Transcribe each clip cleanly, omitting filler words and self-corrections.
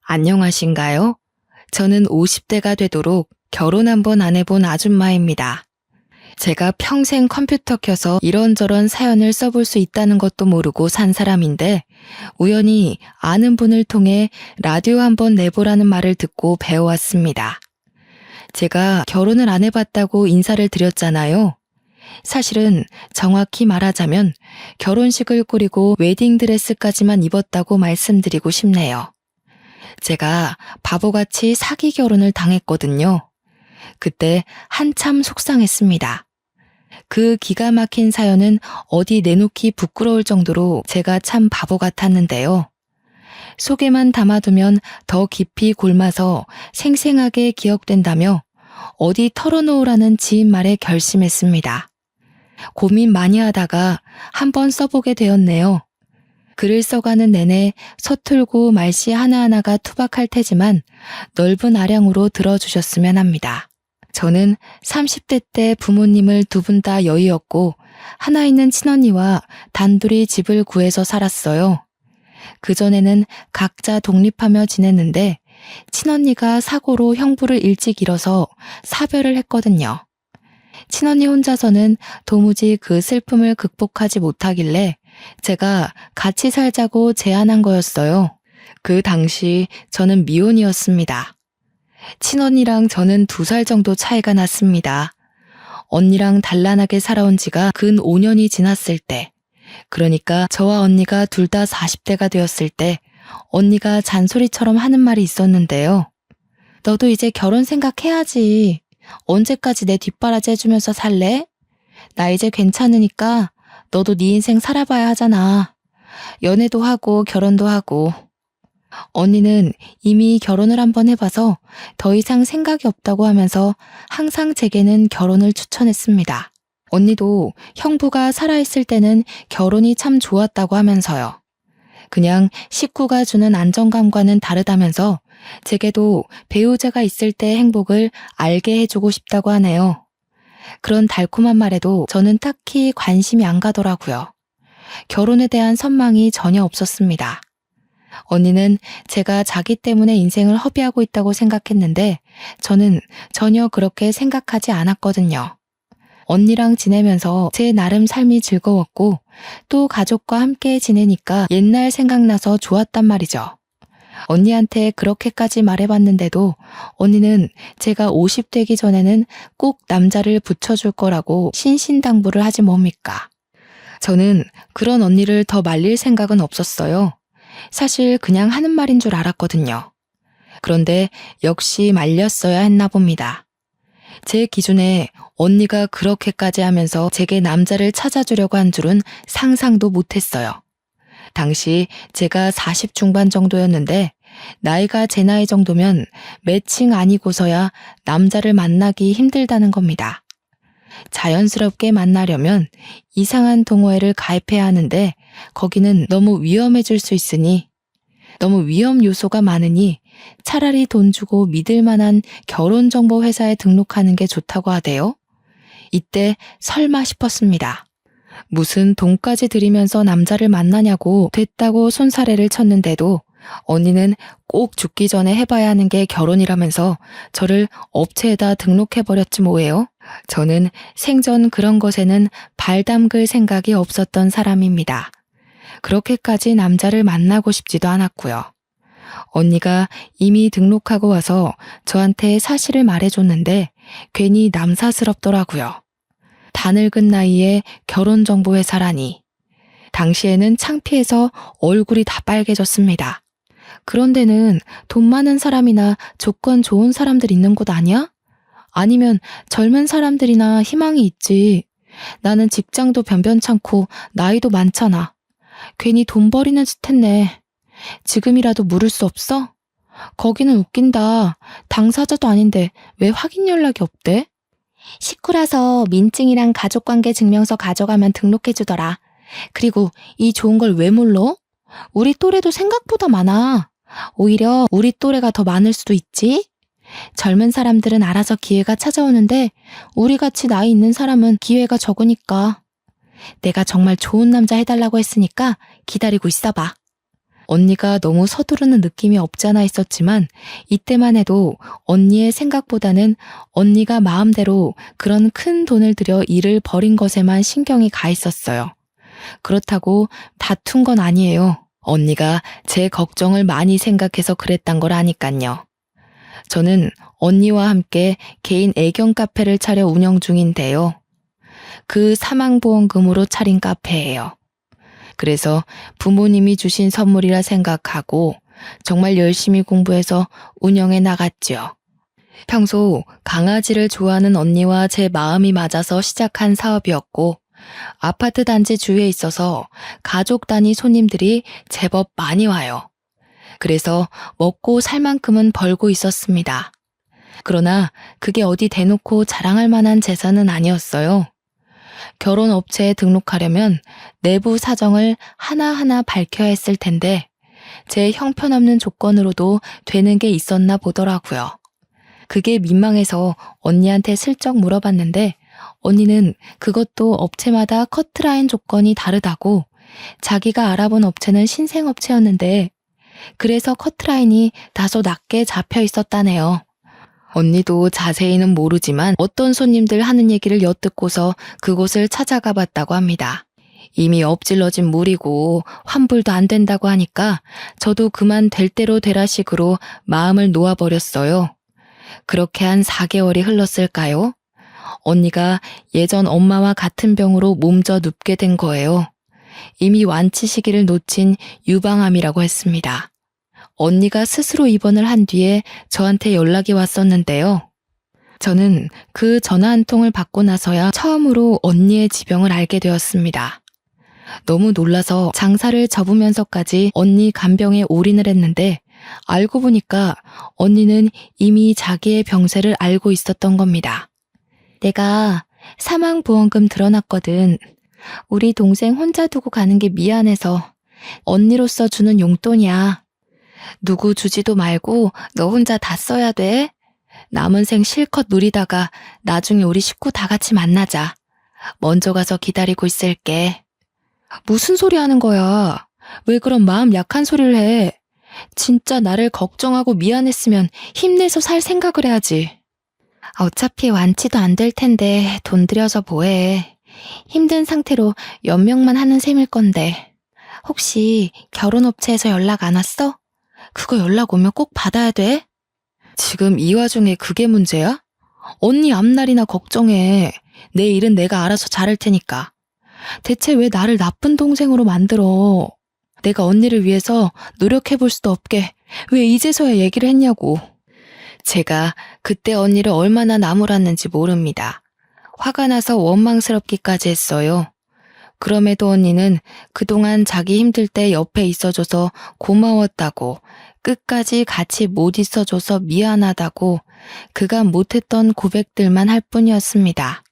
안녕하신가요? 저는 50대가 되도록 결혼 한 번 안 해본 아줌마입니다. 제가 평생 컴퓨터 켜서 이런저런 사연을 써볼 수 있다는 것도 모르고 산 사람인데 우연히 아는 분을 통해 라디오 한번 내보라는 말을 듣고 배워왔습니다. 제가 결혼을 안 해봤다고 인사를 드렸잖아요. 사실은 정확히 말하자면 결혼식을 꾸리고 웨딩드레스까지만 입었다고 말씀드리고 싶네요. 제가 바보같이 사기 결혼을 당했거든요. 그때 한참 속상했습니다. 그 기가 막힌 사연은 어디 내놓기 부끄러울 정도로 제가 참 바보 같았는데요. 속에만 담아두면 더 깊이 골마서 생생하게 기억된다며 어디 털어놓으라는 지인 말에 결심했습니다. 고민 많이 하다가 한번 써보게 되었네요. 글을 써가는 내내 서툴고 말씨 하나하나가 투박할 테지만 넓은 아량으로 들어주셨으면 합니다. 저는 30대 때 부모님을 두 분 다 여의었고 하나 있는 친언니와 단둘이 집을 구해서 살았어요. 그전에는 각자 독립하며 지냈는데 친언니가 사고로 형부를 일찍 잃어서 사별을 했거든요. 친언니 혼자서는 도무지 그 슬픔을 극복하지 못하길래 제가 같이 살자고 제안한 거였어요. 그 당시 저는 미혼이었습니다. 친언니랑 저는 2살 정도 차이가 났습니다. 언니랑 단란하게 살아온 지가 근 5년이 지났을 때, 그러니까 저와 언니가 둘 다 40대가 되었을 때 언니가 잔소리처럼 하는 말이 있었는데요. 너도 이제 결혼 생각해야지. 언제까지 내 뒷바라지 해주면서 살래? 나 이제 괜찮으니까 너도 네 인생 살아봐야 하잖아. 연애도 하고 결혼도 하고. 언니는 이미 결혼을 한번 해봐서 더 이상 생각이 없다고 하면서 항상 제게는 결혼을 추천했습니다. 언니도 형부가 살아있을 때는 결혼이 참 좋았다고 하면서요. 그냥 식구가 주는 안정감과는 다르다면서 제게도 배우자가 있을 때 행복을 알게 해주고 싶다고 하네요. 그런 달콤한 말에도 저는 딱히 관심이 안 가더라고요. 결혼에 대한 선망이 전혀 없었습니다. 언니는 제가 자기 때문에 인생을 허비하고 있다고 생각했는데 저는 전혀 그렇게 생각하지 않았거든요. 언니랑 지내면서 제 나름 삶이 즐거웠고 또 가족과 함께 지내니까 옛날 생각나서 좋았단 말이죠. 언니한테 그렇게까지 말해봤는데도 언니는 제가 50 되기 전에는 꼭 남자를 붙여줄 거라고 신신당부를 하지 뭡니까? 저는 그런 언니를 더 말릴 생각은 없었어요. 사실 그냥 하는 말인 줄 알았거든요. 그런데 역시 말렸어야 했나 봅니다. 제 기준에 언니가 그렇게까지 하면서 제게 남자를 찾아주려고 한 줄은 상상도 못했어요. 당시 제가 40 중반 정도였는데 나이가 제 나이 정도면 매칭 아니고서야 남자를 만나기 힘들다는 겁니다. 자연스럽게 만나려면 이상한 동호회를 가입해야 하는데 거기는 너무 위험해질 수 있으니 너무 위험 요소가 많으니 차라리 돈 주고 믿을 만한 결혼정보 회사에 등록하는 게 좋다고 하대요. 이때 설마 싶었습니다. 무슨 돈까지 들이면서 남자를 만나냐고 됐다고 손사래를 쳤는데도 언니는 꼭 죽기 전에 해봐야 하는 게 결혼이라면서 저를 업체에다 등록해버렸지 뭐예요. 저는 생전 그런 것에는 발 담글 생각이 없었던 사람입니다. 그렇게까지 남자를 만나고 싶지도 않았고요. 언니가 이미 등록하고 와서 저한테 사실을 말해줬는데 괜히 남사스럽더라고요. 다 늙은 나이에 결혼정보회사라니. 당시에는 창피해서 얼굴이 다 빨개졌습니다. 그런 데는 돈 많은 사람이나 조건 좋은 사람들 있는 곳 아니야? 아니면 젊은 사람들이나 희망이 있지. 나는 직장도 변변찮고 나이도 많잖아. 괜히 돈 버리는 짓 했네. 지금이라도 물을 수 없어? 거기는 웃긴다. 당사자도 아닌데 왜 확인 연락이 없대? 식구라서 민증이랑 가족관계 증명서 가져가면 등록해주더라. 그리고 이 좋은 걸 왜 몰라? 우리 또래도 생각보다 많아. 오히려 우리 또래가 더 많을 수도 있지? 젊은 사람들은 알아서 기회가 찾아오는데 우리같이 나이 있는 사람은 기회가 적으니까. 내가 정말 좋은 남자 해달라고 했으니까 기다리고 있어봐. 언니가 너무 서두르는 느낌이 없지 않아 있었지만 이때만 해도 언니의 생각보다는 언니가 마음대로 그런 큰 돈을 들여 일을 벌인 것에만 신경이 가 있었어요. 그렇다고 다툰 건 아니에요. 언니가 제 걱정을 많이 생각해서 그랬단 걸 아니깐요. 저는 언니와 함께 개인 애견 카페를 차려 운영 중인데요. 그 사망보험금으로 차린 카페예요. 그래서 부모님이 주신 선물이라 생각하고 정말 열심히 공부해서 운영해 나갔죠. 평소 강아지를 좋아하는 언니와 제 마음이 맞아서 시작한 사업이었고 아파트 단지 주위에 있어서 가족 단위 손님들이 제법 많이 와요. 그래서 먹고 살 만큼은 벌고 있었습니다. 그러나 그게 어디 대놓고 자랑할 만한 재산은 아니었어요. 결혼 업체에 등록하려면 내부 사정을 하나하나 밝혀야 했을 텐데 제 형편없는 조건으로도 되는 게 있었나 보더라고요. 그게 민망해서 언니한테 슬쩍 물어봤는데 언니는 그것도 업체마다 커트라인 조건이 다르다고 자기가 알아본 업체는 신생업체였는데 그래서 커트라인이 다소 낮게 잡혀 있었다네요. 언니도 자세히는 모르지만 어떤 손님들 하는 얘기를 엿듣고서 그곳을 찾아가 봤다고 합니다. 이미 엎질러진 물이고 환불도 안 된다고 하니까 저도 그만 될 대로 되라 식으로 마음을 놓아버렸어요. 그렇게 한 4개월이 흘렀을까요? 언니가 예전 엄마와 같은 병으로 몸져 눕게 된 거예요. 이미 완치 시기를 놓친 유방암이라고 했습니다. 언니가 스스로 입원을 한 뒤에 저한테 연락이 왔었는데요. 저는 그 전화 한 통을 받고 나서야 처음으로 언니의 지병을 알게 되었습니다. 너무 놀라서 장사를 접으면서까지 언니 간병에 올인을 했는데 알고 보니까 언니는 이미 자기의 병세를 알고 있었던 겁니다. 내가 사망보험금 들어놨거든. 우리 동생 혼자 두고 가는 게 미안해서 언니로서 주는 용돈이야. 누구 주지도 말고 너 혼자 다 써야 돼. 남은 생 실컷 누리다가 나중에 우리 식구 다 같이 만나자. 먼저 가서 기다리고 있을게. 무슨 소리 하는 거야? 왜 그런 마음 약한 소리를 해? 진짜 나를 걱정하고 미안했으면 힘내서 살 생각을 해야지. 어차피 완치도 안 될 텐데 돈 들여서 뭐해. 힘든 상태로 연명만 하는 셈일 건데. 혹시 결혼업체에서 연락 안 왔어? 그거 연락 오면 꼭 받아야 돼? 지금 이 와중에 그게 문제야? 언니 앞날이나 걱정해. 내 일은 내가 알아서 잘할 테니까. 대체 왜 나를 나쁜 동생으로 만들어? 내가 언니를 위해서 노력해볼 수도 없게 왜 이제서야 얘기를 했냐고. 제가 그때 언니를 얼마나 나무랐는지 모릅니다. 화가 나서 원망스럽기까지 했어요. 그럼에도 언니는 그동안 자기 힘들 때 옆에 있어줘서 고마웠다고, 끝까지 같이 못 있어줘서 미안하다고 그간 못했던 고백들만 할 뿐이었습니다.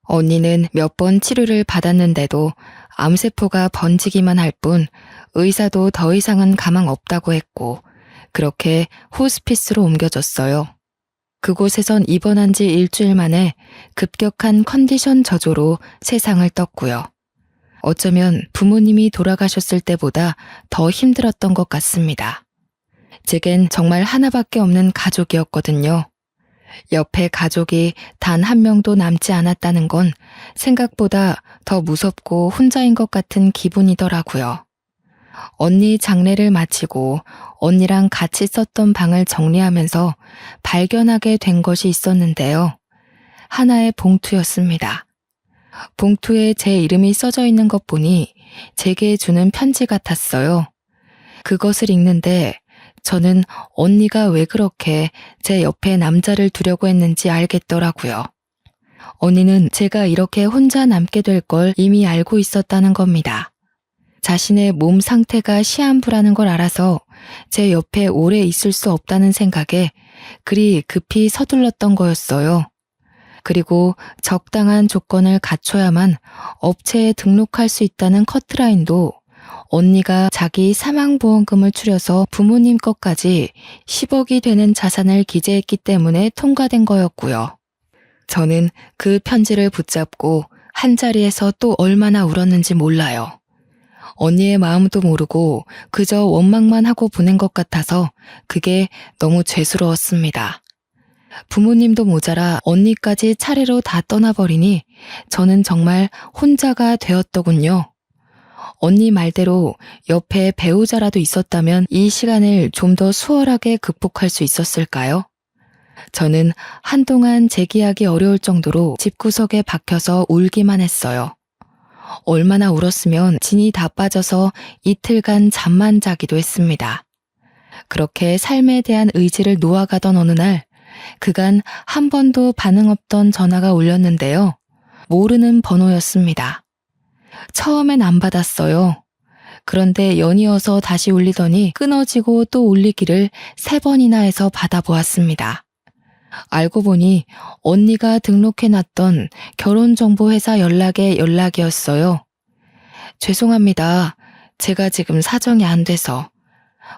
언니는 몇 번 치료를 받았는데도 암세포가 번지기만 할 뿐 의사도 더 이상은 가망 없다고 했고 그렇게 호스피스로 옮겨졌어요. 그곳에선 입원한 지 일주일 만에 급격한 컨디션 저조로 세상을 떴고요. 어쩌면 부모님이 돌아가셨을 때보다 더 힘들었던 것 같습니다. 제겐 정말 하나밖에 없는 가족이었거든요. 옆에 가족이 단 한 명도 남지 않았다는 건 생각보다 더 무섭고 혼자인 것 같은 기분이더라고요. 언니 장례를 마치고 언니랑 같이 썼던 방을 정리하면서 발견하게 된 것이 있었는데요. 하나의 봉투였습니다. 봉투에 제 이름이 써져 있는 것 보니 제게 주는 편지 같았어요. 그것을 읽는데 저는 언니가 왜 그렇게 제 옆에 남자를 두려고 했는지 알겠더라고요. 언니는 제가 이렇게 혼자 남게 될 걸 이미 알고 있었다는 겁니다. 자신의 몸 상태가 시한부라는 걸 알아서 제 옆에 오래 있을 수 없다는 생각에 그리 급히 서둘렀던 거였어요. 그리고 적당한 조건을 갖춰야만 업체에 등록할 수 있다는 커트라인도 언니가 자기 사망보험금을 추려서 부모님 것까지 10억이 되는 자산을 기재했기 때문에 통과된 거였고요. 저는 그 편지를 붙잡고 한자리에서 또 얼마나 울었는지 몰라요. 언니의 마음도 모르고 그저 원망만 하고 보낸 것 같아서 그게 너무 죄스러웠습니다. 부모님도 모자라 언니까지 차례로 다 떠나버리니 저는 정말 혼자가 되었더군요. 언니 말대로 옆에 배우자라도 있었다면 이 시간을 좀 더 수월하게 극복할 수 있었을까요? 저는 한동안 재기하기 어려울 정도로 집구석에 박혀서 울기만 했어요. 얼마나 울었으면 진이 다 빠져서 이틀간 잠만 자기도 했습니다. 그렇게 삶에 대한 의지를 놓아가던 어느 날 그간 한 번도 반응 없던 전화가 울렸는데요. 모르는 번호였습니다. 처음엔 안 받았어요. 그런데 연이어서 다시 울리더니 끊어지고 또 울리기를 3번이나 해서 받아보았습니다. 알고 보니 언니가 등록해놨던 결혼정보회사 연락의 연락이었어요. 죄송합니다. 제가 지금 사정이 안 돼서.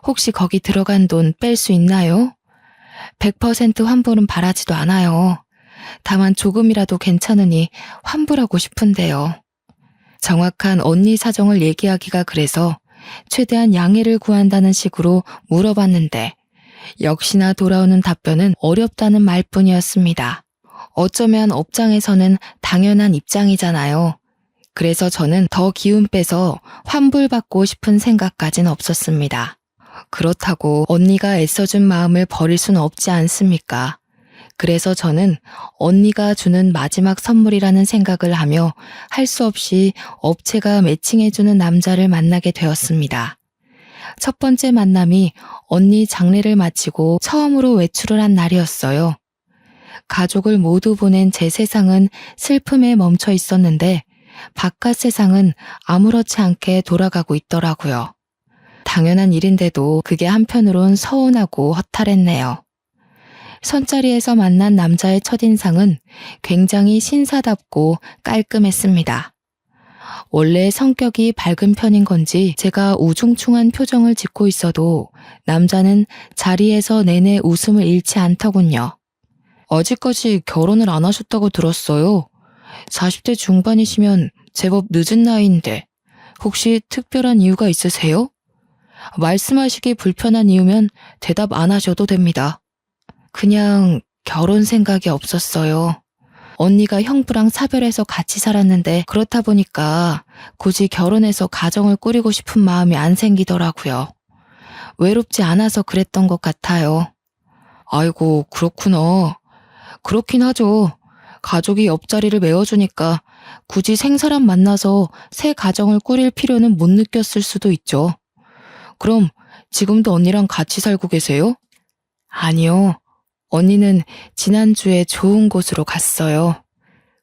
혹시 거기 들어간 돈 뺄 수 있나요? 100% 환불은 바라지도 않아요. 다만 조금이라도 괜찮으니 환불하고 싶은데요. 정확한 언니 사정을 얘기하기가 그래서 최대한 양해를 구한다는 식으로 물어봤는데 역시나 돌아오는 답변은 어렵다는 말뿐이었습니다. 어쩌면 업장에서는 당연한 입장이잖아요. 그래서 저는 더 기운 빼서 환불받고 싶은 생각까진 없었습니다. 그렇다고 언니가 애써준 마음을 버릴 수는 없지 않습니까? 그래서 저는 언니가 주는 마지막 선물이라는 생각을 하며 할 수 없이 업체가 매칭해주는 남자를 만나게 되었습니다. 첫 번째 만남이 언니 장례를 마치고 처음으로 외출을 한 날이었어요. 가족을 모두 보낸 제 세상은 슬픔에 멈춰 있었는데 바깥 세상은 아무렇지 않게 돌아가고 있더라고요. 당연한 일인데도 그게 한편으론 서운하고 허탈했네요. 선자리에서 만난 남자의 첫인상은 굉장히 신사답고 깔끔했습니다. 원래 성격이 밝은 편인 건지 제가 우중충한 표정을 짓고 있어도 남자는 자리에서 내내 웃음을 잃지 않더군요. 아직까지 결혼을 안 하셨다고 들었어요. 40대 중반이시면 제법 늦은 나이인데 혹시 특별한 이유가 있으세요? 말씀하시기 불편한 이유면 대답 안 하셔도 됩니다. 그냥 결혼 생각이 없었어요. 언니가 형부랑 사별해서 같이 살았는데 그렇다 보니까 굳이 결혼해서 가정을 꾸리고 싶은 마음이 안 생기더라고요. 외롭지 않아서 그랬던 것 같아요. 아이고, 그렇구나. 그렇긴 하죠. 가족이 옆자리를 메워주니까 굳이 생사람 만나서 새 가정을 꾸릴 필요는 못 느꼈을 수도 있죠. 그럼 지금도 언니랑 같이 살고 계세요? 아니요. 언니는 지난주에 좋은 곳으로 갔어요.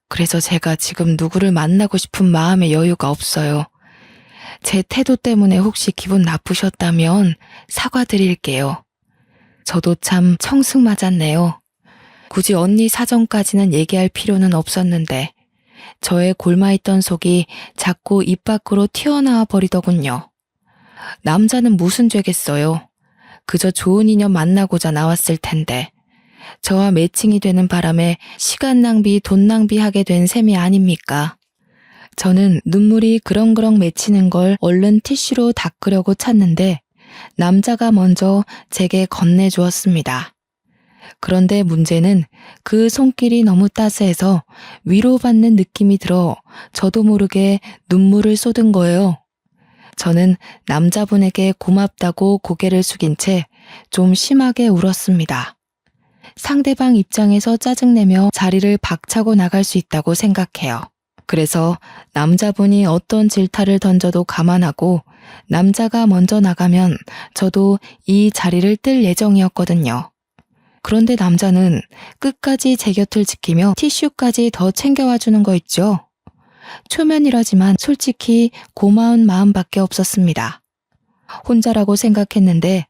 그래서 제가 지금 누구를 만나고 싶은 마음의 여유가 없어요. 제 태도 때문에 혹시 기분 나쁘셨다면 사과드릴게요. 저도 참 청승 맞았네요. 굳이 언니 사정까지는 얘기할 필요는 없었는데 저의 골마있던 속이 자꾸 입 밖으로 튀어나와 버리더군요. 남자는 무슨 죄겠어요. 그저 좋은 인연 만나고자 나왔을 텐데 저와 매칭이 되는 바람에 시간 낭비, 돈 낭비하게 된 셈이 아닙니까? 저는 눈물이 그렁그렁 맺히는 걸 얼른 티슈로 닦으려고 찾는데 남자가 먼저 제게 건네주었습니다. 그런데 문제는 그 손길이 너무 따스해서 위로받는 느낌이 들어 저도 모르게 눈물을 쏟은 거예요. 저는 남자분에게 고맙다고 고개를 숙인 채 좀 심하게 울었습니다. 상대방 입장에서 짜증내며 자리를 박차고 나갈 수 있다고 생각해요. 그래서 남자분이 어떤 질타를 던져도 감안하고 남자가 먼저 나가면 저도 이 자리를 뜰 예정이었거든요. 그런데 남자는 끝까지 제 곁을 지키며 티슈까지 더 챙겨와 주는 거 있죠. 초면이라지만 솔직히 고마운 마음밖에 없었습니다. 혼자라고 생각했는데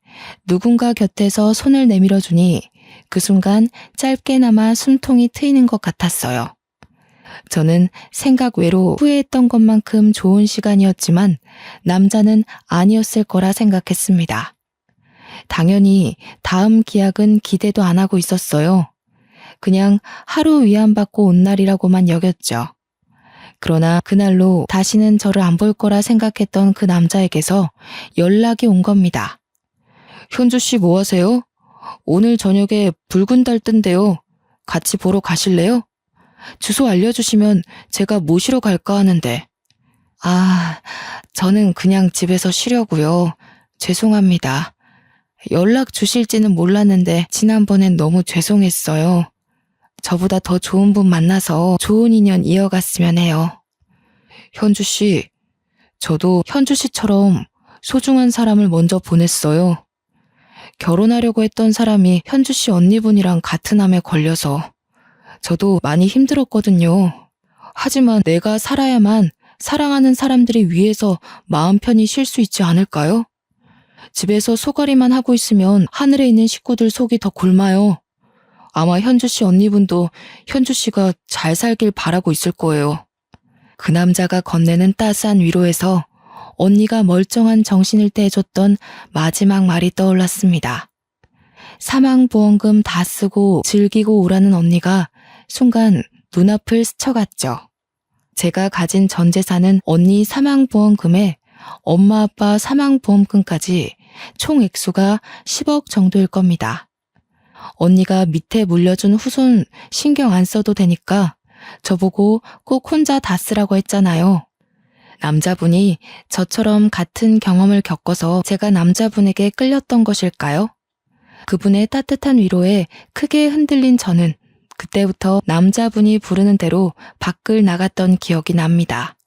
누군가 곁에서 손을 내밀어 주니 그 순간 짧게나마 숨통이 트이는 것 같았어요. 저는 생각 외로 후회했던 것만큼 좋은 시간이었지만 남자는 아니었을 거라 생각했습니다. 당연히 다음 기약은 기대도 안 하고 있었어요. 그냥 하루 위안받고 온 날이라고만 여겼죠. 그러나 그날로 다시는 저를 안 볼 거라 생각했던 그 남자에게서 연락이 온 겁니다. 현주 씨 뭐 하세요? 오늘 저녁에 붉은 달 뜬대요. 같이 보러 가실래요? 주소 알려주시면 제가 모시러 갈까 하는데. 아, 저는 그냥 집에서 쉬려고요. 죄송합니다. 연락 주실지는 몰랐는데 지난번엔 너무 죄송했어요. 저보다 더 좋은 분 만나서 좋은 인연 이어갔으면 해요. 현주 씨, 저도 현주 씨처럼 소중한 사람을 먼저 보냈어요. 결혼하려고 했던 사람이 현주 씨 언니분이랑 같은 암에 걸려서 저도 많이 힘들었거든요. 하지만 내가 살아야만 사랑하는 사람들이 위해서 마음 편히 쉴 수 있지 않을까요? 집에서 소가리만 하고 있으면 하늘에 있는 식구들 속이 더 굶어요. 아마 현주 씨 언니분도 현주 씨가 잘 살길 바라고 있을 거예요. 그 남자가 건네는 따스한 위로에서 언니가 멀쩡한 정신일 때 해줬던 마지막 말이 떠올랐습니다. 사망보험금 다 쓰고 즐기고 오라는 언니가 순간 눈앞을 스쳐갔죠. 제가 가진 전 재산은 언니 사망보험금에 엄마 아빠 사망보험금까지 총 액수가 10억 정도일 겁니다. 언니가 밑에 물려준 후손 신경 안 써도 되니까 저보고 꼭 혼자 다 쓰라고 했잖아요. 남자분이 저처럼 같은 경험을 겪어서 제가 남자분에게 끌렸던 것일까요? 그분의 따뜻한 위로에 크게 흔들린 저는 그때부터 남자분이 부르는 대로 밖을 나갔던 기억이 납니다.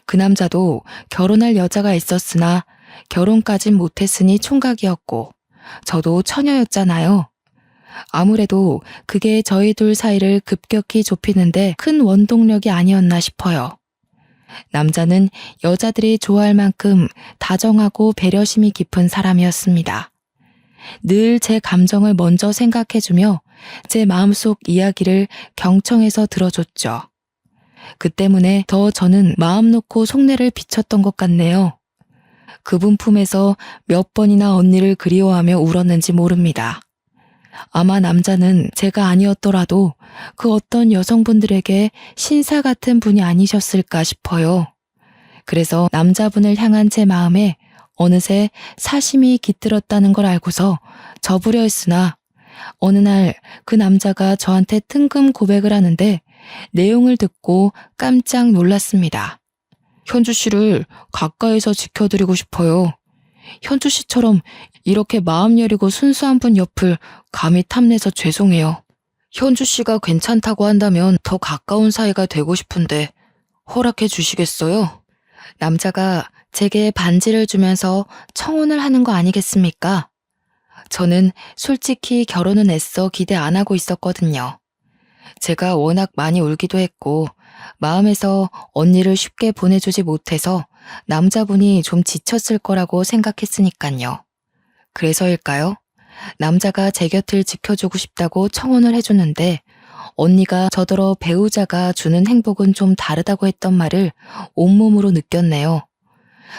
그 남자도 결혼할 여자가 있었으나 결혼까진 못했으니 총각이었고 저도 처녀였잖아요. 아무래도 그게 저희 둘 사이를 급격히 좁히는데 큰 원동력이 아니었나 싶어요. 남자는 여자들이 좋아할 만큼 다정하고 배려심이 깊은 사람이었습니다. 늘 제 감정을 먼저 생각해주며 제 마음속 이야기를 경청해서 들어줬죠. 그 때문에 더 저는 마음 놓고 속내를 비쳤던 것 같네요. 그분 품에서 몇 번이나 언니를 그리워하며 울었는지 모릅니다. 아마 남자는 제가 아니었더라도 그 어떤 여성분들에게 신사 같은 분이 아니셨을까 싶어요. 그래서 남자분을 향한 제 마음에 어느새 사심이 깃들었다는 걸 알고서 접으려 했으나 어느 날 그 남자가 저한테 뜬금 고백을 하는데 내용을 듣고 깜짝 놀랐습니다. 현주 씨를 가까이서 지켜드리고 싶어요. 현주 씨처럼 이렇게 마음 여리고 순수한 분 옆을 감히 탐내서 죄송해요. 현주 씨가 괜찮다고 한다면 더 가까운 사이가 되고 싶은데 허락해 주시겠어요? 남자가 제게 반지를 주면서 청혼을 하는 거 아니겠습니까? 저는 솔직히 결혼은 애써 기대 안 하고 있었거든요. 제가 워낙 많이 울기도 했고 마음에서 언니를 쉽게 보내주지 못해서 남자분이 좀 지쳤을 거라고 생각했으니까요. 그래서일까요? 남자가 제 곁을 지켜주고 싶다고 청혼을 해주는데 언니가 저더러 배우자가 주는 행복은 좀 다르다고 했던 말을 온몸으로 느꼈네요.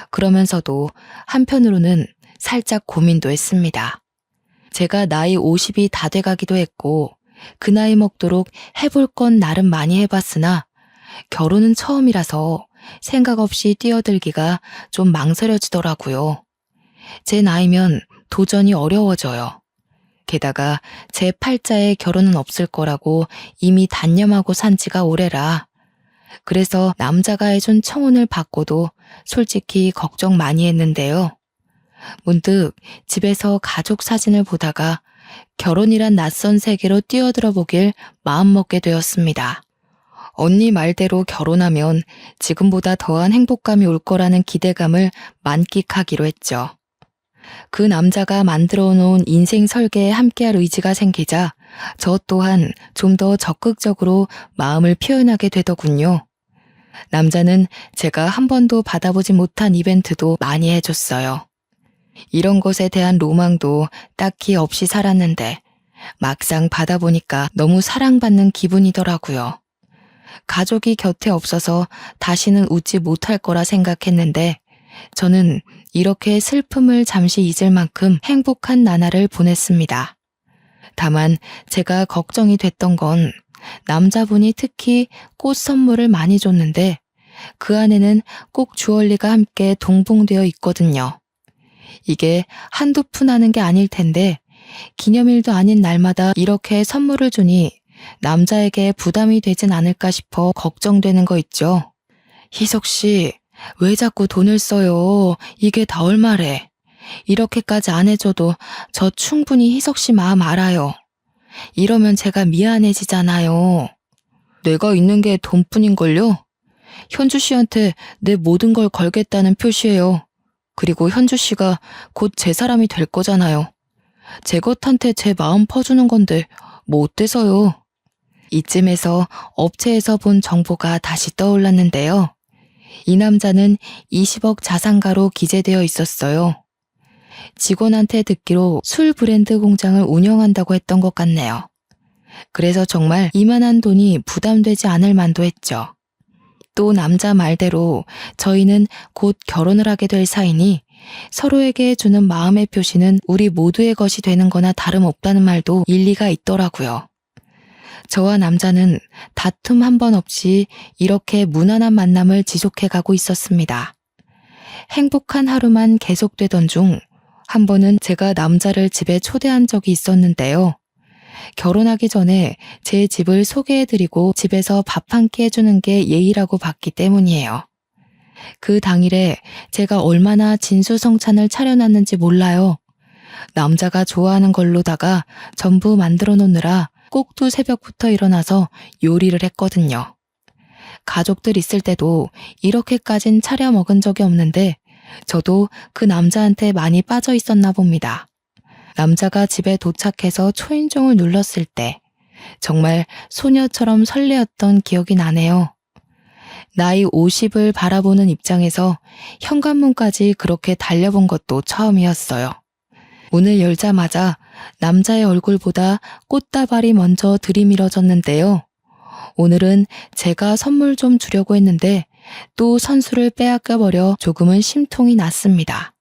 그러면서도 한편으로는 살짝 고민도 했습니다. 제가 나이 50이 다 돼가기도 했고 그 나이 먹도록 해볼 건 나름 많이 해봤으나 결혼은 처음이라서 생각 없이 뛰어들기가 좀 망설여지더라고요. 제 나이면 도전이 어려워져요. 게다가 제 팔자에 결혼은 없을 거라고 이미 단념하고 산 지가 오래라. 그래서 남자가 해준 청혼을 받고도 솔직히 걱정 많이 했는데요. 문득 집에서 가족 사진을 보다가 결혼이란 낯선 세계로 뛰어들어 보길 마음먹게 되었습니다. 언니 말대로 결혼하면 지금보다 더한 행복감이 올 거라는 기대감을 만끽하기로 했죠. 그 남자가 만들어 놓은 인생 설계에 함께할 의지가 생기자 저 또한 좀 더 적극적으로 마음을 표현하게 되더군요. 남자는 제가 한 번도 받아보지 못한 이벤트도 많이 해줬어요. 이런 것에 대한 로망도 딱히 없이 살았는데 막상 받아보니까 너무 사랑받는 기분이더라고요. 가족이 곁에 없어서 다시는 웃지 못할 거라 생각했는데 저는 이렇게 슬픔을 잠시 잊을 만큼 행복한 나날을 보냈습니다. 다만 제가 걱정이 됐던 건 남자분이 특히 꽃 선물을 많이 줬는데 그 안에는 꼭 주얼리가 함께 동봉되어 있거든요. 이게 한두 푼 하는 게 아닐 텐데 기념일도 아닌 날마다 이렇게 선물을 주니 남자에게 부담이 되진 않을까 싶어 걱정되는 거 있죠. 희석 씨, 왜 자꾸 돈을 써요? 이게 다 얼마래? 이렇게까지 안 해줘도 저 충분히 희석 씨 마음 알아요. 이러면 제가 미안해지잖아요. 내가 있는 게 돈뿐인걸요? 현주 씨한테 내 모든 걸 걸겠다는 표시예요. 그리고 현주 씨가 곧 제 사람이 될 거잖아요. 제 것한테 제 마음 퍼주는 건데 뭐 어때서요? 이쯤에서 업체에서 본 정보가 다시 떠올랐는데요. 이 남자는 20억 자산가로 기재되어 있었어요. 직원한테 듣기로 술 브랜드 공장을 운영한다고 했던 것 같네요. 그래서 정말 이만한 돈이 부담되지 않을 만도 했죠. 또 남자 말대로 저희는 곧 결혼을 하게 될 사이니 서로에게 주는 마음의 표시는 우리 모두의 것이 되는 거나 다름없다는 말도 일리가 있더라고요. 저와 남자는 다툼 한 번 없이 이렇게 무난한 만남을 지속해가고 있었습니다. 행복한 하루만 계속되던 중 한 번은 제가 남자를 집에 초대한 적이 있었는데요. 결혼하기 전에 제 집을 소개해드리고 집에서 밥 한 끼 해주는 게 예의라고 봤기 때문이에요. 그 당일에 제가 얼마나 진수성찬을 차려놨는지 몰라요. 남자가 좋아하는 걸로다가 전부 만들어 놓느라 꼭두 새벽부터 일어나서 요리를 했거든요. 가족들 있을 때도 이렇게까진 차려 먹은 적이 없는데 저도 그 남자한테 많이 빠져 있었나 봅니다. 남자가 집에 도착해서 초인종을 눌렀을 때 정말 소녀처럼 설레었던 기억이 나네요. 나이 50을 바라보는 입장에서 현관문까지 그렇게 달려본 것도 처음이었어요. 문을 열자마자 남자의 얼굴보다 꽃다발이 먼저 들이밀어졌는데요. 오늘은 제가 선물 좀 주려고 했는데 또 선수를 빼앗겨버려 조금은 심통이 났습니다.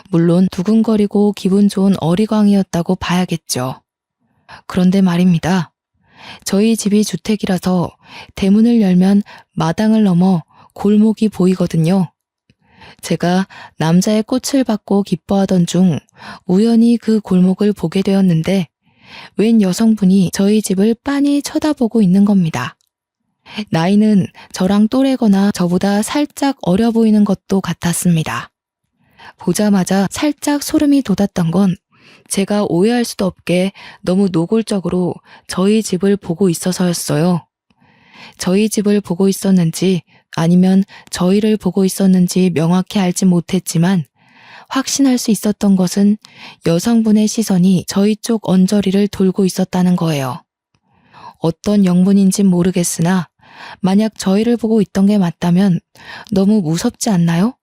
물론 두근거리고 기분 좋은 어리광이었다고 봐야겠죠. 그런데 말입니다. 저희 집이 주택이라서 대문을 열면 마당을 넘어 골목이 보이거든요. 제가 남자의 꽃을 받고 기뻐하던 중 우연히 그 골목을 보게 되었는데 웬 여성분이 저희 집을 빤히 쳐다보고 있는 겁니다. 나이는 저랑 또래거나 저보다 살짝 어려 보이는 것도 같았습니다. 보자마자 살짝 소름이 돋았던 건 제가 오해할 수도 없게 너무 노골적으로 저희 집을 보고 있어서였어요. 저희 집을 보고 있었는지 아니면 저희를 보고 있었는지 명확히 알지 못했지만 확신할 수 있었던 것은 여성분의 시선이 저희 쪽 언저리를 돌고 있었다는 거예요. 어떤 영문인진 모르겠으나 만약 저희를 보고 있던 게 맞다면 너무 무섭지 않나요?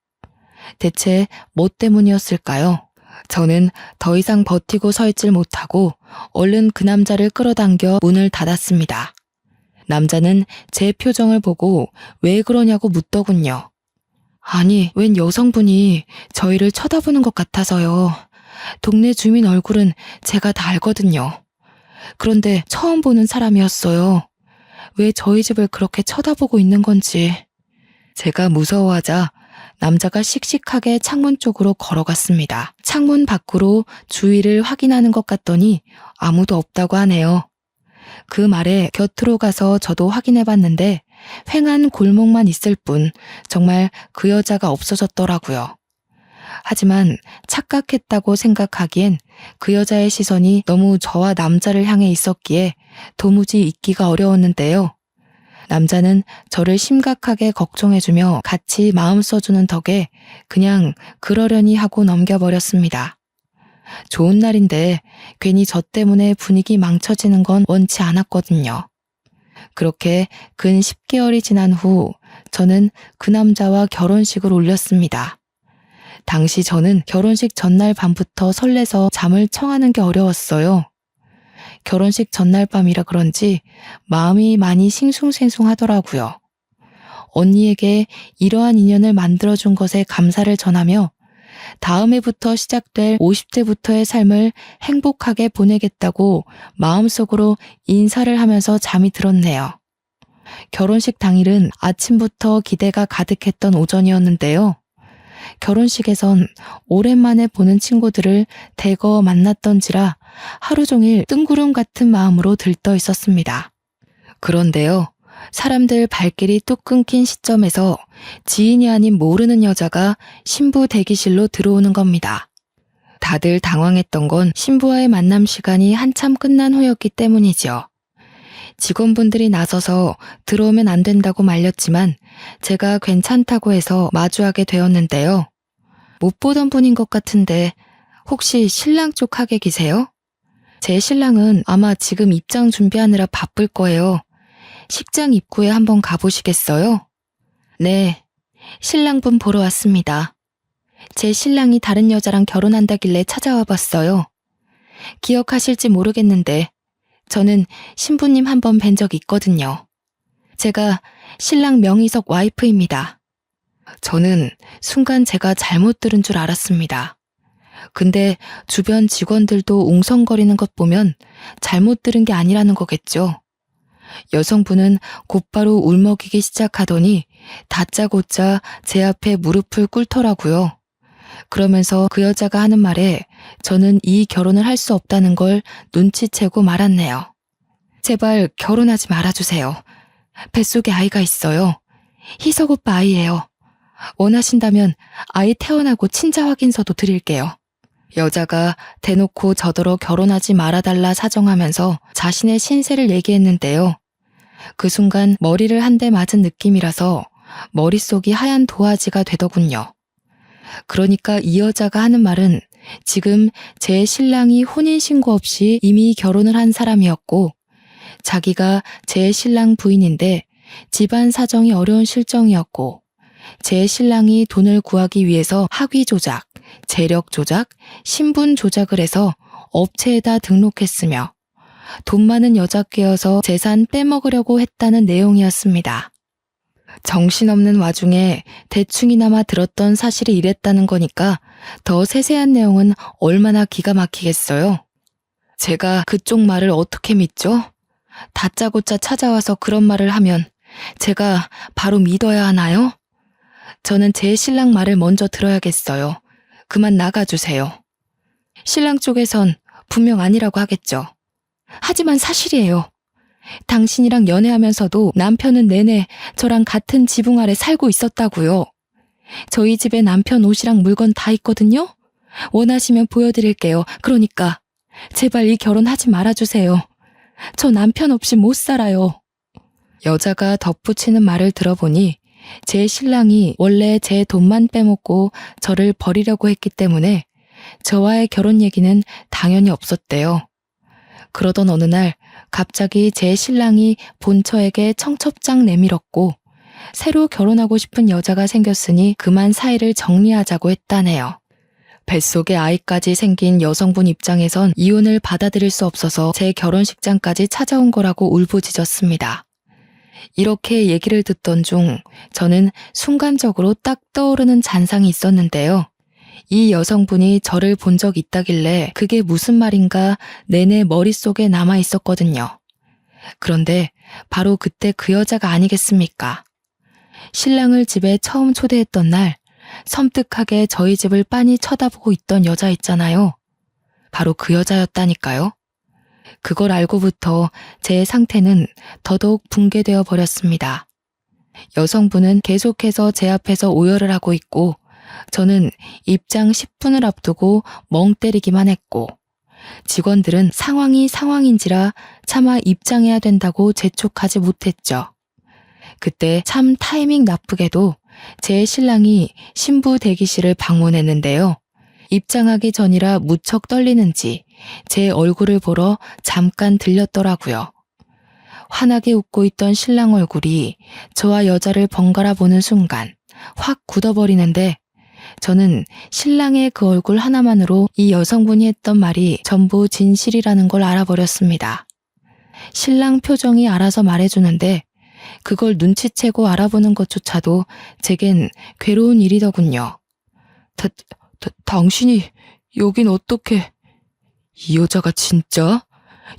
대체 뭐 때문이었을까요? 저는 더 이상 버티고 서 있질 못하고 얼른 그 남자를 끌어당겨 문을 닫았습니다. 남자는 제 표정을 보고 왜 그러냐고 묻더군요. 아니, 웬 여성분이 저희를 쳐다보는 것 같아서요. 동네 주민 얼굴은 제가 다 알거든요. 그런데 처음 보는 사람이었어요. 왜 저희 집을 그렇게 쳐다보고 있는 건지. 제가 무서워하자 남자가 씩씩하게 창문 쪽으로 걸어갔습니다. 창문 밖으로 주위를 확인하는 것 같더니 아무도 없다고 하네요. 그 말에 곁으로 가서 저도 확인해봤는데 횡한 골목만 있을 뿐 정말 그 여자가 없어졌더라고요. 하지만 착각했다고 생각하기엔 그 여자의 시선이 너무 저와 남자를 향해 있었기에 도무지 잊기가 어려웠는데요. 남자는 저를 심각하게 걱정해주며 같이 마음 써주는 덕에 그냥 그러려니 하고 넘겨버렸습니다. 좋은 날인데 괜히 저 때문에 분위기 망쳐지는 건 원치 않았거든요. 그렇게 근 10개월이 지난 후 저는 그 남자와 결혼식을 올렸습니다. 당시 저는 결혼식 전날 밤부터 설레서 잠을 청하는 게 어려웠어요. 결혼식 전날 밤이라 그런지 마음이 많이 싱숭생숭하더라고요. 언니에게 이러한 인연을 만들어준 것에 감사를 전하며 다음 해부터 시작될 50대부터의 삶을 행복하게 보내겠다고 마음속으로 인사를 하면서 잠이 들었네요. 결혼식 당일은 아침부터 기대가 가득했던 오전이었는데요. 결혼식에선 오랜만에 보는 친구들을 대거 만났던지라 하루 종일 뜬구름 같은 마음으로 들떠 있었습니다. 그런데요, 사람들 발길이 뚝 끊긴 시점에서 지인이 아닌 모르는 여자가 신부 대기실로 들어오는 겁니다. 다들 당황했던 건 신부와의 만남 시간이 한참 끝난 후였기 때문이죠. 직원분들이 나서서 들어오면 안 된다고 말렸지만 제가 괜찮다고 해서 마주하게 되었는데요. 못 보던 분인 것 같은데 혹시 신랑 쪽 하객이세요? 제 신랑은 아마 지금 입장 준비하느라 바쁠 거예요. 식장 입구에 한번 가보시겠어요? 네, 신랑분 보러 왔습니다. 제 신랑이 다른 여자랑 결혼한다길래 찾아와 봤어요. 기억하실지 모르겠는데 저는 신부님 한 번 뵌 적 있거든요. 제가 신랑 명의석 와이프입니다. 저는 순간 제가 잘못 들은 줄 알았습니다. 근데 주변 직원들도 웅성거리는 것 보면 잘못 들은 게 아니라는 거겠죠. 여성분은 곧바로 울먹이기 시작하더니 다짜고짜 제 앞에 무릎을 꿇더라고요. 그러면서 그 여자가 하는 말에 저는 이 결혼을 할 수 없다는 걸 눈치채고 말았네요. 제발 결혼하지 말아주세요. 뱃속에 아이가 있어요. 희석 오빠 아이예요. 원하신다면 아이 태어나고 친자 확인서도 드릴게요. 여자가 대놓고 저더러 결혼하지 말아달라 사정하면서 자신의 신세를 얘기했는데요. 그 순간 머리를 한 대 맞은 느낌이라서 머릿속이 하얀 도화지가 되더군요. 그러니까 이 여자가 하는 말은 지금 제 신랑이 혼인신고 없이 이미 결혼을 한 사람이었고 자기가 제 신랑 부인인데 집안 사정이 어려운 실정이었고 제 신랑이 돈을 구하기 위해서 학위 조작, 재력 조작, 신분 조작을 해서 업체에다 등록했으며 돈 많은 여자 꿰어서 재산 빼먹으려고 했다는 내용이었습니다. 정신없는 와중에 대충이나마 들었던 사실이 이랬다는 거니까 더 세세한 내용은 얼마나 기가 막히겠어요. 제가 그쪽 말을 어떻게 믿죠? 다짜고짜 찾아와서 그런 말을 하면 제가 바로 믿어야 하나요? 저는 제 신랑 말을 먼저 들어야겠어요. 그만 나가주세요. 신랑 쪽에선 분명 아니라고 하겠죠. 하지만 사실이에요. 당신이랑 연애하면서도 남편은 내내 저랑 같은 지붕 아래 살고 있었다고요. 저희 집에 남편 옷이랑 물건 다 있거든요. 원하시면 보여드릴게요. 그러니까 제발 이 결혼하지 말아주세요. 저 남편 없이 못 살아요. 여자가 덧붙이는 말을 들어보니 제 신랑이 원래 제 돈만 빼먹고 저를 버리려고 했기 때문에 저와의 결혼 얘기는 당연히 없었대요. 그러던 어느 날 갑자기 제 신랑이 본처에게 청첩장 내밀었고 새로 결혼하고 싶은 여자가 생겼으니 그만 사이를 정리하자고 했다네요. 뱃속에 아이까지 생긴 여성분 입장에선 이혼을 받아들일 수 없어서 제 결혼식장까지 찾아온 거라고 울부짖었습니다. 이렇게 얘기를 듣던 중 저는 순간적으로 딱 떠오르는 잔상이 있었는데요. 이 여성분이 저를 본 적 있다길래 그게 무슨 말인가 내내 머릿속에 남아 있었거든요. 그런데 바로 그때 그 여자가 아니겠습니까? 신랑을 집에 처음 초대했던 날 섬뜩하게 저희 집을 빤히 쳐다보고 있던 여자 있잖아요. 바로 그 여자였다니까요. 그걸 알고부터 제 상태는 더더욱 붕괴되어 버렸습니다. 여성분은 계속해서 제 앞에서 오열을 하고 있고 저는 입장 10분을 앞두고 멍 때리기만 했고 직원들은 상황이 상황인지라 차마 입장해야 된다고 재촉하지 못했죠. 그때 참 타이밍 나쁘게도 제 신랑이 신부 대기실을 방문했는데요. 입장하기 전이라 무척 떨리는지 제 얼굴을 보러 잠깐 들렸더라고요. 환하게 웃고 있던 신랑 얼굴이 저와 여자를 번갈아 보는 순간 확 굳어버리는데 저는 신랑의 그 얼굴 하나만으로 이 여성분이 했던 말이 전부 진실이라는 걸 알아버렸습니다. 신랑 표정이 알아서 말해주는데 그걸 눈치채고 알아보는 것조차도 제겐 괴로운 일이더군요. 당신이 여긴 어떻게? 이 여자가 진짜?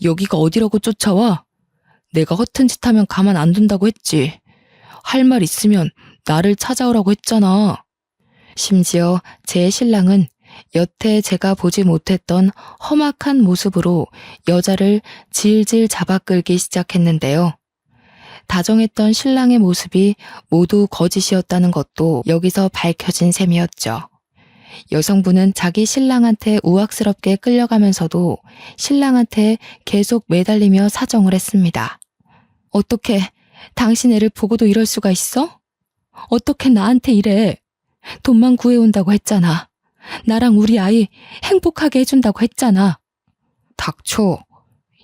여기가 어디라고 쫓아와? 내가 허튼 짓 하면 가만 안 둔다고 했지. 할 말 있으면 나를 찾아오라고 했잖아. 심지어 제 신랑은 여태 제가 보지 못했던 험악한 모습으로 여자를 질질 잡아 끌기 시작했는데요. 다정했던 신랑의 모습이 모두 거짓이었다는 것도 여기서 밝혀진 셈이었죠. 여성분은 자기 신랑한테 우악스럽게 끌려가면서도 신랑한테 계속 매달리며 사정을 했습니다. 어떻게 당신 애를 보고도 이럴 수가 있어? 어떻게 나한테 이래? 돈만 구해온다고 했잖아. 나랑 우리 아이 행복하게 해준다고 했잖아. 닥쳐.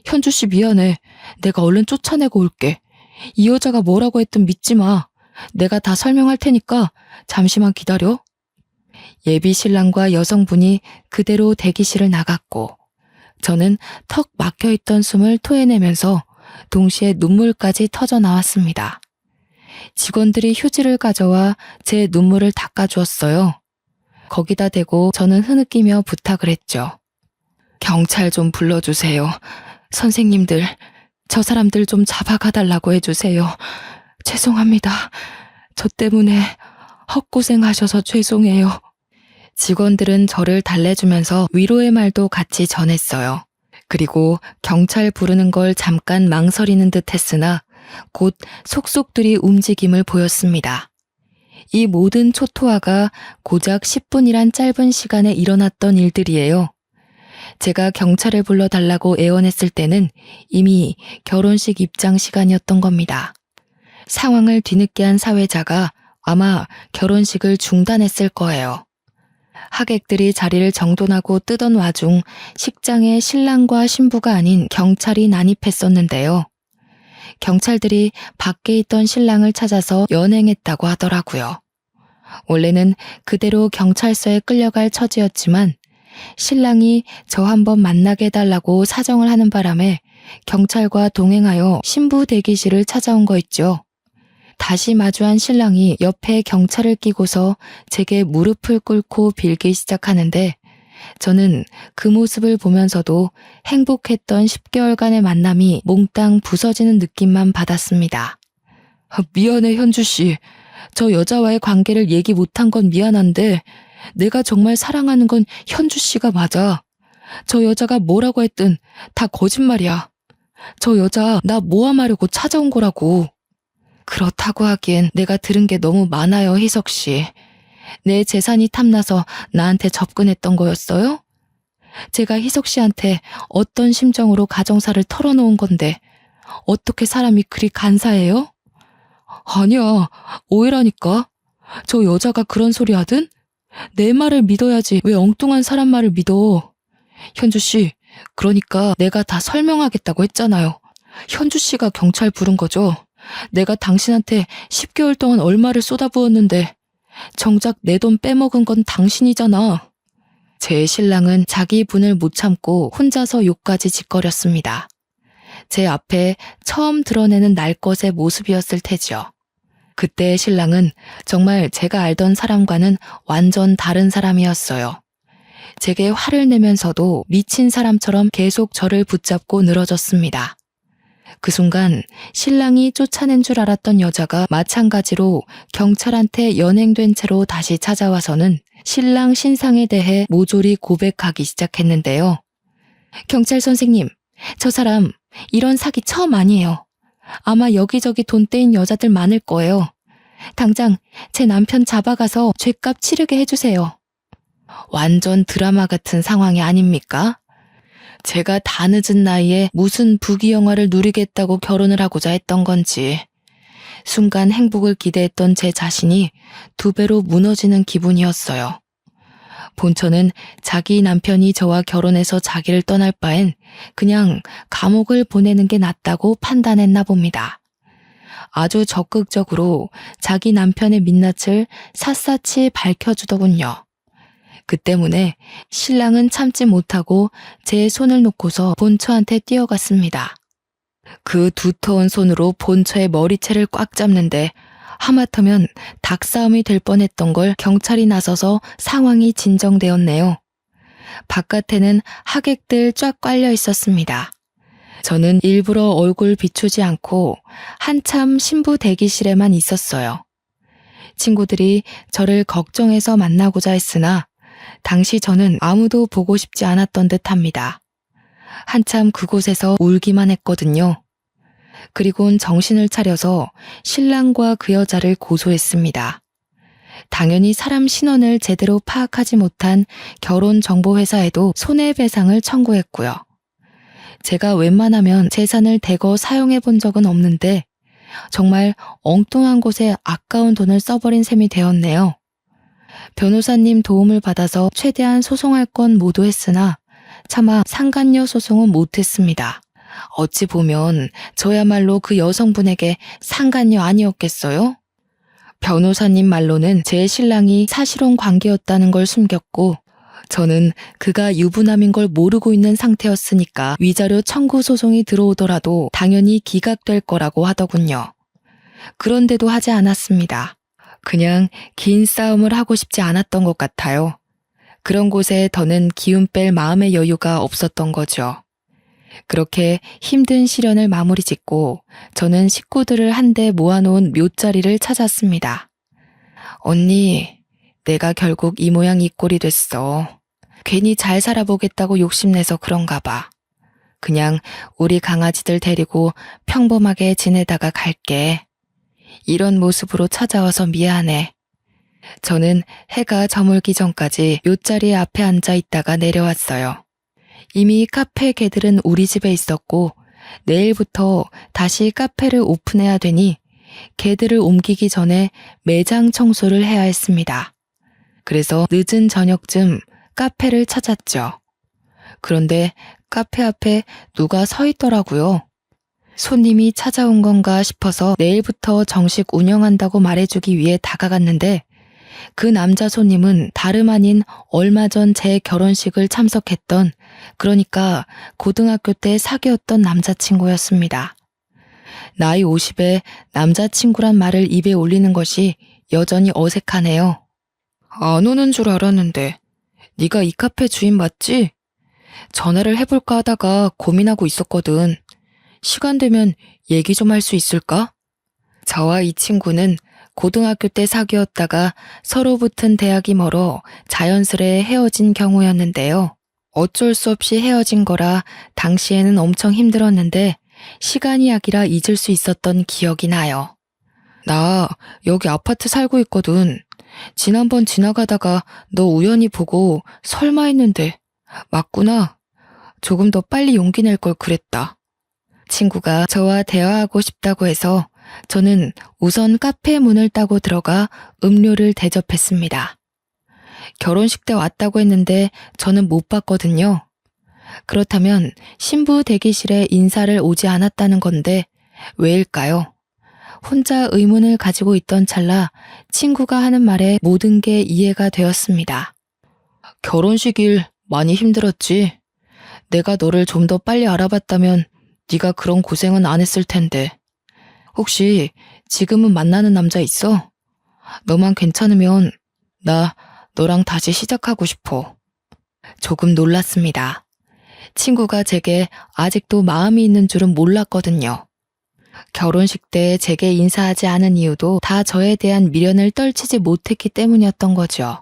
현주 씨 미안해. 내가 얼른 쫓아내고 올게. 이 여자가 뭐라고 했든 믿지 마. 내가 다 설명할 테니까 잠시만 기다려. 예비 신랑과 여성분이 그대로 대기실을 나갔고 저는 턱 막혀있던 숨을 토해내면서 동시에 눈물까지 터져 나왔습니다. 직원들이 휴지를 가져와 제 눈물을 닦아주었어요. 거기다 대고 저는 흐느끼며 부탁을 했죠. 경찰 좀 불러주세요. 선생님들, 저 사람들 좀 잡아가달라고 해주세요. 죄송합니다. 저 때문에 헛고생하셔서 죄송해요. 직원들은 저를 달래주면서 위로의 말도 같이 전했어요. 그리고 경찰 부르는 걸 잠깐 망설이는 듯 했으나 곧 속속들이 움직임을 보였습니다. 이 모든 초토화가 고작 10분이란 짧은 시간에 일어났던 일들이에요. 제가 경찰을 불러달라고 애원했을 때는 이미 결혼식 입장 시간이었던 겁니다. 상황을 뒤늦게 한 사회자가 아마 결혼식을 중단했을 거예요. 하객들이 자리를 정돈하고 뜨던 와중 식장에 신랑과 신부가 아닌 경찰이 난입했었는데요. 경찰들이 밖에 있던 신랑을 찾아서 연행했다고 하더라고요. 원래는 그대로 경찰서에 끌려갈 처지였지만 신랑이 저 한번 만나게 해달라고 사정을 하는 바람에 경찰과 동행하여 신부 대기실을 찾아온 거 있죠. 다시 마주한 신랑이 옆에 경찰을 끼고서 제게 무릎을 꿇고 빌기 시작하는데 저는 그 모습을 보면서도 행복했던 10개월간의 만남이 몽땅 부서지는 느낌만 받았습니다. 미안해 현주 씨. 저 여자와의 관계를 얘기 못한 건 미안한데 내가 정말 사랑하는 건 현주 씨가 맞아. 저 여자가 뭐라고 했든 다 거짓말이야. 저 여자 나 모함하려고 찾아온 거라고. 그렇다고 하기엔 내가 들은 게 너무 많아요, 희석 씨. 내 재산이 탐나서 나한테 접근했던 거였어요? 제가 희석 씨한테 어떤 심정으로 가정사를 털어놓은 건데 어떻게 사람이 그리 간사해요? 아니야, 오해라니까. 저 여자가 그런 소리 하든 내 말을 믿어야지 왜 엉뚱한 사람 말을 믿어. 현주 씨, 그러니까 내가 다 설명하겠다고 했잖아요. 현주 씨가 경찰 부른 거죠. 내가 당신한테 10개월 동안 얼마를 쏟아부었는데 정작 내 돈 빼먹은 건 당신이잖아. 제 신랑은 자기 분을 못 참고 혼자서 욕까지 짓거렸습니다. 제 앞에 처음 드러내는 날 것의 모습이었을 테지요. 그때의 신랑은 정말 제가 알던 사람과는 완전 다른 사람이었어요. 제게 화를 내면서도 미친 사람처럼 계속 저를 붙잡고 늘어졌습니다. 그 순간 신랑이 쫓아낸 줄 알았던 여자가 마찬가지로 경찰한테 연행된 채로 다시 찾아와서는 신랑 신상에 대해 모조리 고백하기 시작했는데요. 경찰 선생님, 저 사람 이런 사기 처음 아니에요. 아마 여기저기 돈 떼인 여자들 많을 거예요. 당장 제 남편 잡아가서 죗값 치르게 해주세요. 완전 드라마 같은 상황이 아닙니까? 제가 다 늦은 나이에 무슨 부귀 영화를 누리겠다고 결혼을 하고자 했던 건지 순간 행복을 기대했던 제 자신이 2배로 무너지는 기분이었어요. 본처는 자기 남편이 저와 결혼해서 자기를 떠날 바엔 그냥 감옥을 보내는 게 낫다고 판단했나 봅니다. 아주 적극적으로 자기 남편의 민낯을 샅샅이 밝혀주더군요. 그 때문에 신랑은 참지 못하고 제 손을 놓고서 본처한테 뛰어갔습니다. 그 두터운 손으로 본처의 머리채를 꽉 잡는데 하마터면 닭싸움이 될 뻔했던 걸 경찰이 나서서 상황이 진정되었네요. 바깥에는 하객들 쫙 깔려 있었습니다. 저는 일부러 얼굴 비추지 않고 한참 신부 대기실에만 있었어요. 친구들이 저를 걱정해서 만나고자 했으나 당시 저는 아무도 보고 싶지 않았던 듯합니다. 한참 그곳에서 울기만 했거든요. 그리곤 정신을 차려서 신랑과 그 여자를 고소했습니다. 당연히 사람 신원을 제대로 파악하지 못한 결혼정보회사에도 손해배상을 청구했고요. 제가 웬만하면 재산을 대거 사용해 본 적은 없는데 정말 엉뚱한 곳에 아까운 돈을 써버린 셈이 되었네요. 변호사님 도움을 받아서 최대한 소송할 건 모두 했으나 차마 상간녀 소송은 못했습니다. 어찌 보면 저야말로 그 여성분에게 상간녀 아니었겠어요? 변호사님 말로는 제 신랑이 사실혼 관계였다는 걸 숨겼고 저는 그가 유부남인 걸 모르고 있는 상태였으니까 위자료 청구 소송이 들어오더라도 당연히 기각될 거라고 하더군요. 그런데도 하지 않았습니다. 그냥 긴 싸움을 하고 싶지 않았던 것 같아요. 그런 곳에 더는 기운 뺄 마음의 여유가 없었던 거죠. 그렇게 힘든 시련을 마무리 짓고 저는 식구들을 한데 모아놓은 묘자리를 찾았습니다. 언니, 내가 결국 이 모양 이 꼴이 됐어. 괜히 잘 살아보겠다고 욕심내서 그런가 봐. 그냥 우리 강아지들 데리고 평범하게 지내다가 갈게. 이런 모습으로 찾아와서 미안해. 저는 해가 저물기 전까지 묘자리 앞에 앉아 있다가 내려왔어요. 이미 카페 개들은 우리 집에 있었고 내일부터 다시 카페를 오픈해야 되니 개들을 옮기기 전에 매장 청소를 해야 했습니다. 그래서 늦은 저녁쯤 카페를 찾았죠. 그런데 카페 앞에 누가 서 있더라고요. 손님이 찾아온 건가 싶어서 내일부터 정식 운영한다고 말해주기 위해 다가갔는데 그 남자 손님은 다름 아닌 얼마 전 제 결혼식을 참석했던, 그러니까 고등학교 때 사귀었던 남자친구였습니다. 나이 50에 남자친구란 말을 입에 올리는 것이 여전히 어색하네요. 안 오는 줄 알았는데 네가 이 카페 주인 맞지? 전화를 해볼까 하다가 고민하고 있었거든. 시간 되면 얘기 좀 할 수 있을까? 저와 이 친구는 고등학교 때 사귀었다가 서로 붙은 대학이 멀어 자연스레 헤어진 경우였는데요. 어쩔 수 없이 헤어진 거라 당시에는 엄청 힘들었는데 시간이 약이라 잊을 수 있었던 기억이 나요. 나 여기 아파트 살고 있거든. 지난번 지나가다가 너 우연히 보고 설마 했는데 맞구나. 조금 더 빨리 용기 낼 걸 그랬다. 친구가 저와 대화하고 싶다고 해서 저는 우선 카페 문을 따고 들어가 음료를 대접했습니다. 결혼식 때 왔다고 했는데 저는 못 봤거든요. 그렇다면 신부 대기실에 인사를 오지 않았다는 건데 왜일까요? 혼자 의문을 가지고 있던 찰나 친구가 하는 말에 모든 게 이해가 되었습니다. 결혼식일 많이 힘들었지. 내가 너를 좀 더 빨리 알아봤다면 네가 그런 고생은 안 했을 텐데. 혹시 지금은 만나는 남자 있어? 너만 괜찮으면 나 너랑 다시 시작하고 싶어. 조금 놀랐습니다. 친구가 제게 아직도 마음이 있는 줄은 몰랐거든요. 결혼식 때 제게 인사하지 않은 이유도 다 저에 대한 미련을 떨치지 못했기 때문이었던 거죠.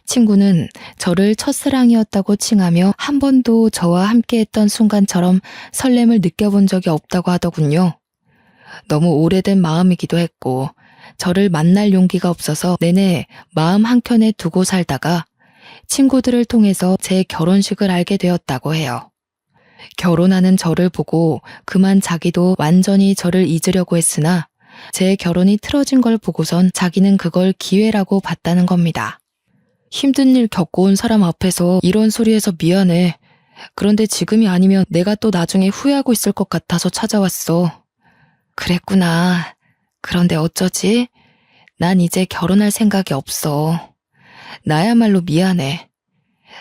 친구는 저를 첫사랑이었다고 칭하며 한 번도 저와 함께했던 순간처럼 설렘을 느껴본 적이 없다고 하더군요. 너무 오래된 마음이기도 했고 저를 만날 용기가 없어서 내내 마음 한켠에 두고 살다가 친구들을 통해서 제 결혼식을 알게 되었다고 해요. 결혼하는 저를 보고 그만 자기도 완전히 저를 잊으려고 했으나 제 결혼이 틀어진 걸 보고선 자기는 그걸 기회라고 봤다는 겁니다. 힘든 일 겪어온 사람 앞에서 이런 소리해서 미안해. 그런데 지금이 아니면 내가 또 나중에 후회하고 있을 것 같아서 찾아왔어. 그랬구나. 그런데 어쩌지? 난 이제 결혼할 생각이 없어. 나야말로 미안해.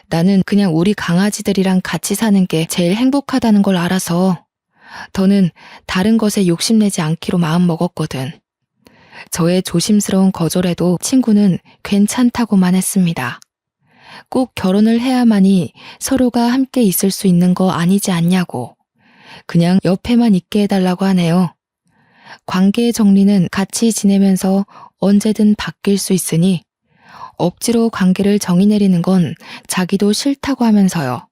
나는 그냥 우리 강아지들이랑 같이 사는 게 제일 행복하다는 걸 알아서 더는 다른 것에 욕심내지 않기로 마음먹었거든. 저의 조심스러운 거절에도 친구는 괜찮다고만 했습니다. 꼭 결혼을 해야만이 서로가 함께 있을 수 있는 거 아니지 않냐고. 그냥 옆에만 있게 해달라고 하네요. 관계의 정리는 같이 지내면서 언제든 바뀔 수 있으니 억지로 관계를 정의 내리는 건 자기도 싫다고 하면서요.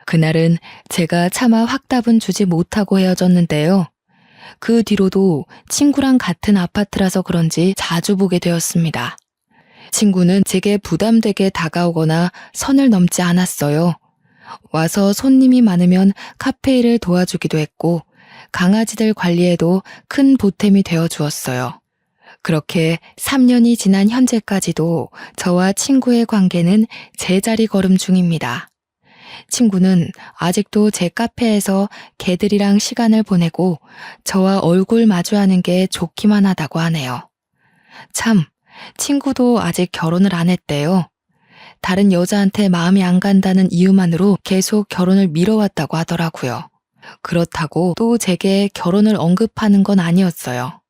그날은 제가 차마 확답은 주지 못하고 헤어졌는데요. 그 뒤로도 친구랑 같은 아파트라서 그런지 자주 보게 되었습니다. 친구는 제게 부담되게 다가오거나 선을 넘지 않았어요. 와서 손님이 많으면 카페 일을 도와주기도 했고 강아지들 관리에도 큰 보탬이 되어 주었어요. 그렇게 3년이 지난 현재까지도 저와 친구의 관계는 제자리 걸음 중입니다. 친구는 아직도 제 카페에서 개들이랑 시간을 보내고 저와 얼굴 마주하는 게 좋기만 하다고 하네요. 참, 친구도 아직 결혼을 안 했대요. 다른 여자한테 마음이 안 간다는 이유만으로 계속 결혼을 미뤄왔다고 하더라고요. 그렇다고 또 제게 결혼을 언급하는 건 아니었어요.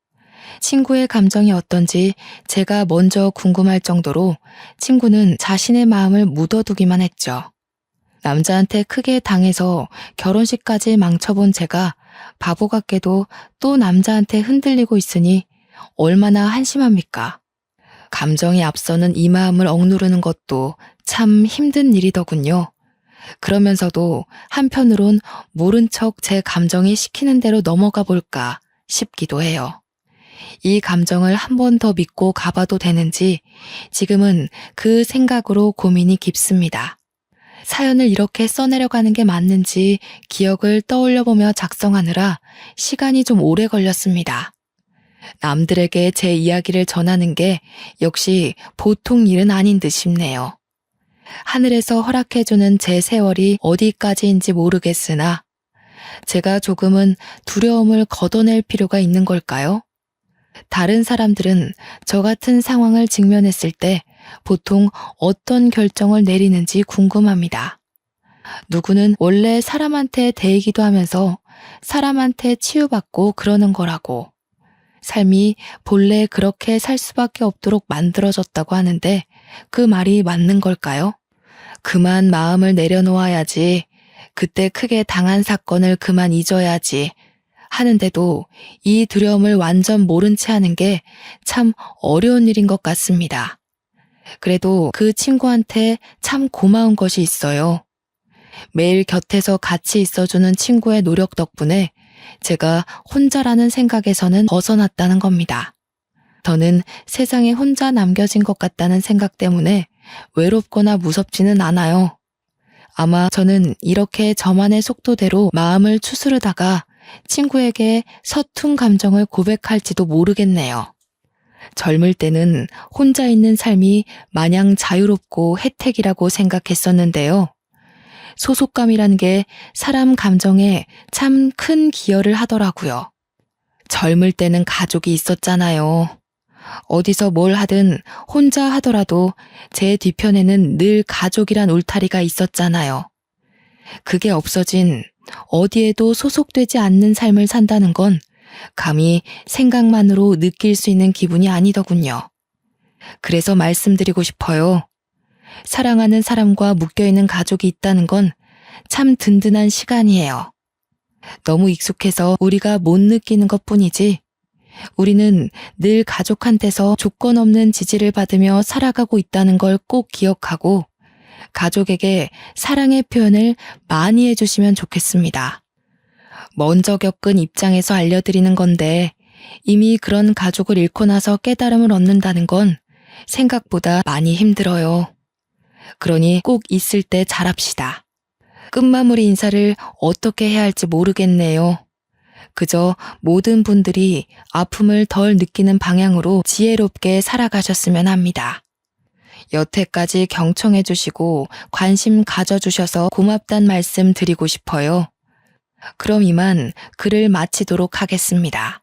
친구의 감정이 어떤지 제가 먼저 궁금할 정도로 친구는 자신의 마음을 묻어두기만 했죠. 남자한테 크게 당해서 결혼식까지 망쳐본 제가 바보 같게도 또 남자한테 흔들리고 있으니 얼마나 한심합니까? 감정이 앞서는 이 마음을 억누르는 것도 참 힘든 일이더군요. 그러면서도 한편으론 모른 척 제 감정이 시키는 대로 넘어가 볼까 싶기도 해요. 이 감정을 한 번 더 믿고 가봐도 되는지 지금은 그 생각으로 고민이 깊습니다. 사연을 이렇게 써내려가는 게 맞는지 기억을 떠올려보며 작성하느라 시간이 좀 오래 걸렸습니다. 남들에게 제 이야기를 전하는 게 역시 보통 일은 아닌 듯 싶네요. 하늘에서 허락해주는 제 세월이 어디까지인지 모르겠으나 제가 조금은 두려움을 걷어낼 필요가 있는 걸까요? 다른 사람들은 저 같은 상황을 직면했을 때 보통 어떤 결정을 내리는지 궁금합니다. 누구는 원래 사람한테 대이기도 하면서 사람한테 치유받고 그러는 거라고. 삶이 본래 그렇게 살 수밖에 없도록 만들어졌다고 하는데 그 말이 맞는 걸까요? 그만 마음을 내려놓아야지. 그때 크게 당한 사건을 그만 잊어야지. 하는데도 이 두려움을 완전 모른 채 하는 게 참 어려운 일인 것 같습니다. 그래도 그 친구한테 참 고마운 것이 있어요. 매일 곁에서 같이 있어주는 친구의 노력 덕분에 제가 혼자라는 생각에서는 벗어났다는 겁니다. 저는 세상에 혼자 남겨진 것 같다는 생각 때문에 외롭거나 무섭지는 않아요. 아마 저는 이렇게 저만의 속도대로 마음을 추스르다가 친구에게 서툰 감정을 고백할지도 모르겠네요. 젊을 때는 혼자 있는 삶이 마냥 자유롭고 혜택이라고 생각했었는데요. 소속감이라는 게 사람 감정에 참 큰 기여를 하더라고요. 젊을 때는 가족이 있었잖아요. 어디서 뭘 하든 혼자 하더라도 제 뒤편에는 늘 가족이란 울타리가 있었잖아요. 그게 없어진 어디에도 소속되지 않는 삶을 산다는 건 감히 생각만으로 느낄 수 있는 기분이 아니더군요. 그래서 말씀드리고 싶어요. 사랑하는 사람과 묶여있는 가족이 있다는 건 참 든든한 시간이에요. 너무 익숙해서 우리가 못 느끼는 것뿐이지 우리는 늘 가족한테서 조건 없는 지지를 받으며 살아가고 있다는 걸 꼭 기억하고 가족에게 사랑의 표현을 많이 해주시면 좋겠습니다. 먼저 겪은 입장에서 알려드리는 건데 이미 그런 가족을 잃고 나서 깨달음을 얻는다는 건 생각보다 많이 힘들어요. 그러니 꼭 있을 때 잘합시다. 끝마무리 인사를 어떻게 해야 할지 모르겠네요. 그저 모든 분들이 아픔을 덜 느끼는 방향으로 지혜롭게 살아가셨으면 합니다. 여태까지 경청해 주시고 관심 가져주셔서 고맙단 말씀 드리고 싶어요. 그럼 이만 글을 마치도록 하겠습니다.